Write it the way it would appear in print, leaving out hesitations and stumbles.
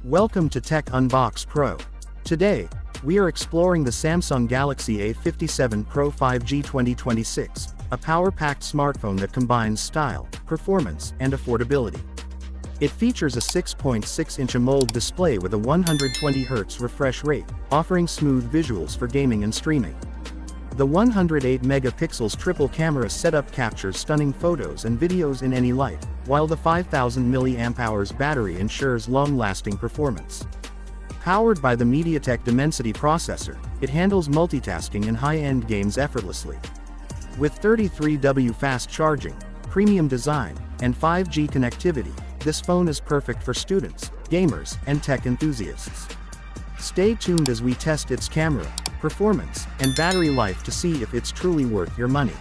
Welcome to TechUnboxPro. Today, we are exploring the Samsung Galaxy A57 Pro 5G 2026, a power-packed smartphone that combines style, performance, and affordability. It features a 6.6-inch AMOLED display with a 120Hz refresh rate, offering smooth visuals for gaming and streaming. The 108-megapixels triple camera setup captures stunning photos and videos in any light, while the 5000 mAh battery ensures long-lasting performance. Powered by the MediaTek Dimensity processor, it handles multitasking and high-end games effortlessly. With 33W fast charging, premium design, and 5G connectivity, this phone is perfect for students, gamers, and tech enthusiasts. Stay tuned as we test its camera, performance, and battery life to see if it's truly worth your money.